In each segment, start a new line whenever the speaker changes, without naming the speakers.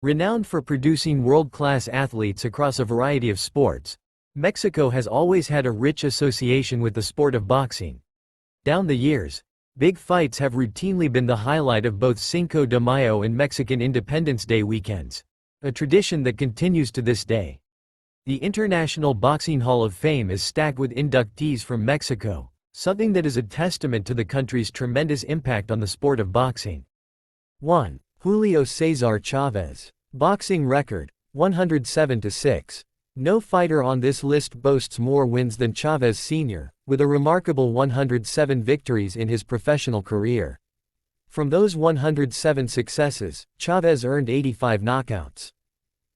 Renowned for producing world-class athletes across a variety of sports, Mexico has always had a rich association with the sport of boxing. Down the years, big fights have routinely been the highlight of both Cinco de Mayo and Mexican Independence Day weekends, a tradition that continues to this day. The International Boxing Hall of Fame is stacked with inductees from Mexico, something that is a testament to the country's tremendous impact on the sport of boxing. 1. Julio Cesar Chavez. Boxing record, 107-6. No fighter on this list boasts more wins than Chavez Sr., with a remarkable 107 victories in his professional career. From those 107 successes, Chavez earned 85 knockouts.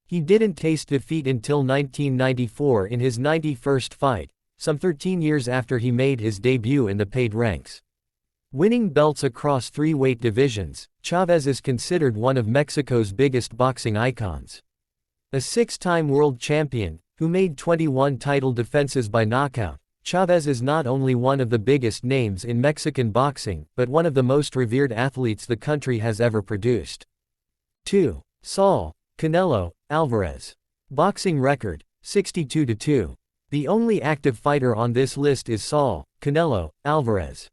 He didn't taste defeat until 1994 in his 91st fight, some 13 years after he made his debut in the paid ranks. Winning belts across 3 weight divisions, Chavez is considered one of Mexico's biggest boxing icons. A 6-time world champion, who made 21 title defenses by knockout, Chavez is not only one of the biggest names in Mexican boxing, but one of the most revered athletes the country has ever produced. 2. Saul, Canelo, Alvarez. Boxing record, 62-2. The only active fighter on this list is Saul, Canelo, Alvarez.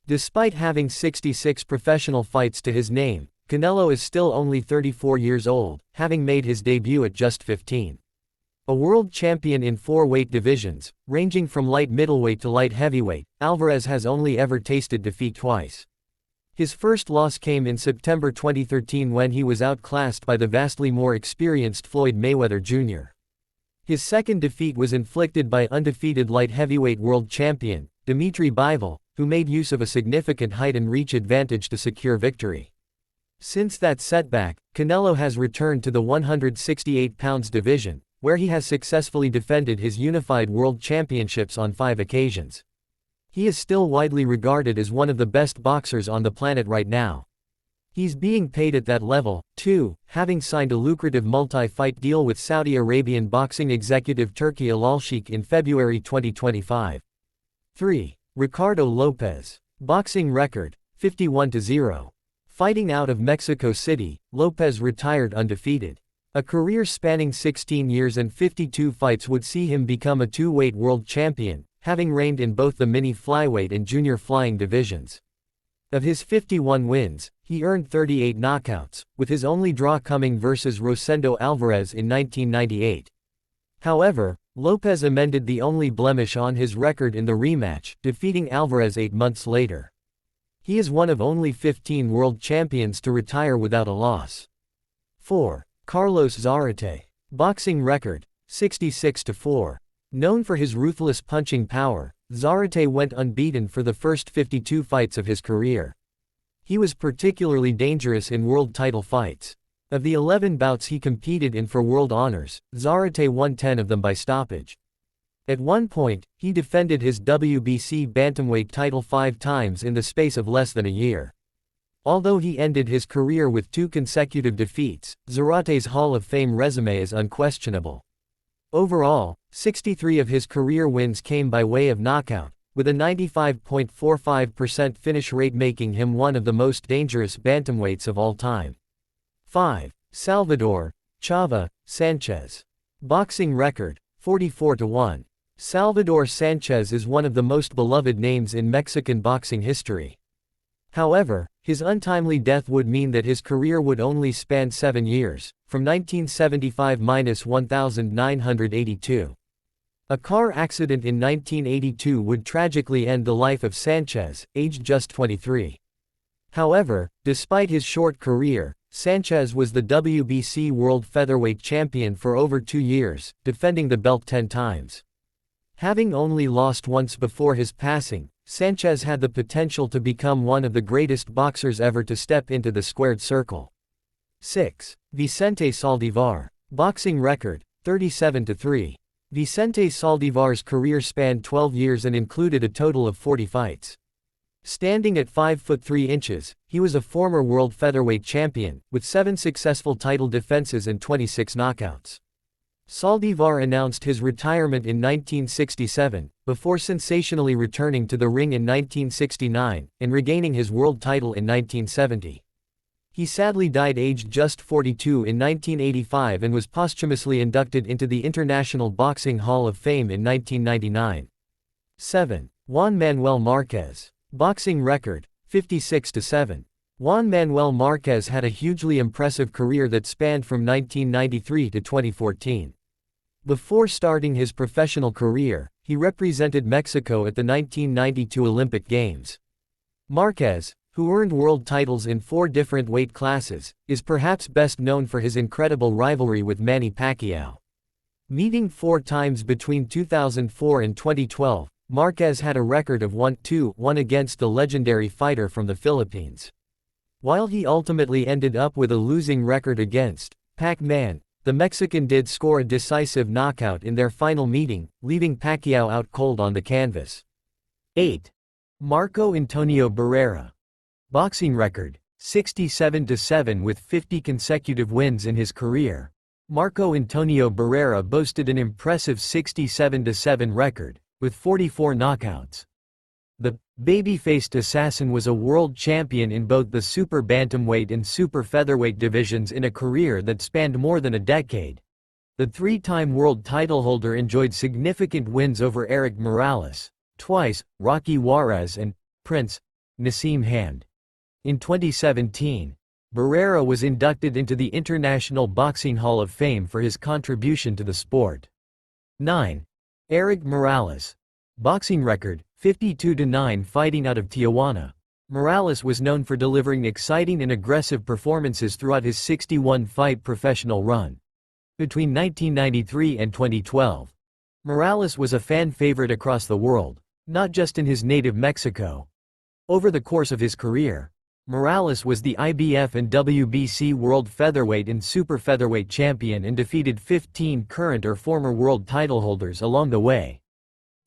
Despite having 66 professional fights to his name, Canelo is still only 34 years old, having made his debut at just 15. A world champion in 4 weight divisions, ranging from light middleweight to light heavyweight, Alvarez has only ever tasted defeat twice. His first loss came in September 2013 when he was outclassed by the vastly more experienced Floyd Mayweather Jr. His second defeat was inflicted by undefeated light heavyweight world champion, Dimitri Bivol, who made use of a significant height and reach advantage to secure victory. Since that setback, Canelo has returned to the 168 pounds division, where he has successfully defended his unified world championships on 5 occasions. He is still widely regarded as one of the best boxers on the planet right now. He's being paid at that level, too, having signed a lucrative multi-fight deal with Saudi Arabian boxing executive Turki Al-Sheikh in February 2025. 3. Ricardo Lopez. Boxing record, 51-0. Fighting out of Mexico City, Lopez retired undefeated. A career spanning 16 years and 52 fights would see him become a 2-weight world champion, having reigned in both the mini flyweight and junior flying divisions. Of his 51 wins, he earned 38 knockouts, with his only draw coming versus Rosendo Alvarez in 1998. However, Lopez amended the only blemish on his record in the rematch, defeating Alvarez 8 months later. He is one of only 15 world champions to retire without a loss. 4. Carlos Zarate. Boxing record, 66-4. Known for his ruthless punching power, Zarate went unbeaten for the first 52 fights of his career. He was particularly dangerous in world title fights. Of the 11 bouts he competed in for world honors, Zarate won 10 of them by stoppage. At one point, he defended his WBC bantamweight title 5 times in the space of less than a year. Although he ended his career with 2 consecutive defeats, Zarate's Hall of Fame resume is unquestionable. Overall, 63 of his career wins came by way of knockout, with a 95.45% finish rate making him one of the most dangerous bantamweights of all time. 5. Salvador Sanchez. Boxing record, 44-1. Salvador Sanchez is one of the most beloved names in Mexican boxing history. However, his untimely death would mean that his career would only span 7 years, from 1975–1982. A car accident in 1982 would tragically end the life of Sanchez, aged just 23. However, despite his short career, Sanchez was the WBC World Featherweight Champion for over 2 years, defending the belt 10 times. Having only lost once before his passing, Sanchez had the potential to become one of the greatest boxers ever to step into the squared circle. 6. Vicente Salivar. Boxing record, 37-3. Vicente Salivar's career spanned 12 years and included a total of 40 fights. Standing at 5 foot 3 inches, he was a former world featherweight champion, with 7 successful title defenses and 26 knockouts. Salivar announced his retirement in 1967, before sensationally returning to the ring in 1969, and regaining his world title in 1970. He sadly died aged just 42 in 1985 and was posthumously inducted into the International Boxing Hall of Fame in 1999. 7. Juan Manuel Marquez. Boxing record, 56-7. Juan Manuel Marquez had a hugely impressive career that spanned from 1993 to 2014. Before starting his professional career, he represented Mexico at the 1992 Olympic Games. Marquez, who earned world titles in 4 different weight classes, is perhaps best known for his incredible rivalry with Manny Pacquiao. Meeting 4 times between 2004 and 2012, Marquez had a record of 1-2-1 against the legendary fighter from the Philippines. While he ultimately ended up with a losing record against Pac-Man, the Mexican did score a decisive knockout in their final meeting, leaving Pacquiao out cold on the canvas. 8. Marco Antonio Barrera. Boxing record, 67-7 with 50 consecutive wins in his career. Marco Antonio Barrera boasted an impressive 67-7 record, with 44 knockouts. The baby-faced assassin was a world champion in both the super bantamweight and super featherweight divisions in a career that spanned more than a decade. The 3-time world title holder enjoyed significant wins over Erik Morales, twice, Rocky Juarez and Prince Naseem Hamed. In 2017, Barrera was inducted into the International Boxing Hall of Fame for his contribution to the sport. 9. Erik Morales. Boxing record, 52-9 fighting out of Tijuana. Morales was known for delivering exciting and aggressive performances throughout his 61-fight professional run. Between 1993 and 2012, Morales was a fan favorite across the world, not just in his native Mexico. Over the course of his career, Morales was the IBF and WBC world featherweight and super featherweight champion and defeated 15 current or former world title holders along the way.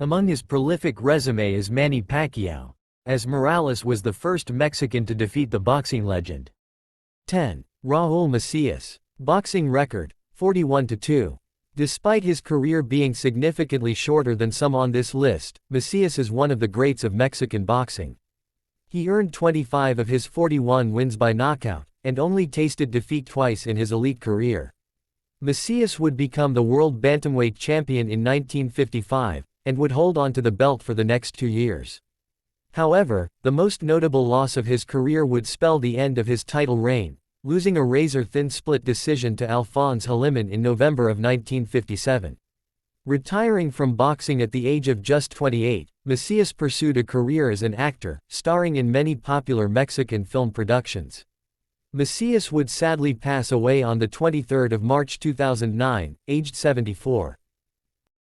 Among his prolific resume is Manny Pacquiao, as Morales was the first Mexican to defeat the boxing legend. 10. Rahul Messias. Boxing record, 41-2. Despite his career being significantly shorter than some on this list, Messias is one of the greats of Mexican boxing. He earned 25 of his 41 wins by knockout, and only tasted defeat twice in his elite career. Messias would become the world bantamweight champion in 1955, and would hold on to the belt for the next 2 years. However, the most notable loss of his career would spell the end of his title reign, losing a razor-thin split decision to Alphonse Haliman in November of 1957. Retiring from boxing at the age of just 28, Messias pursued a career as an actor, starring in many popular Mexican film productions. Messias would sadly pass away on the 23rd of March 2009, aged 74.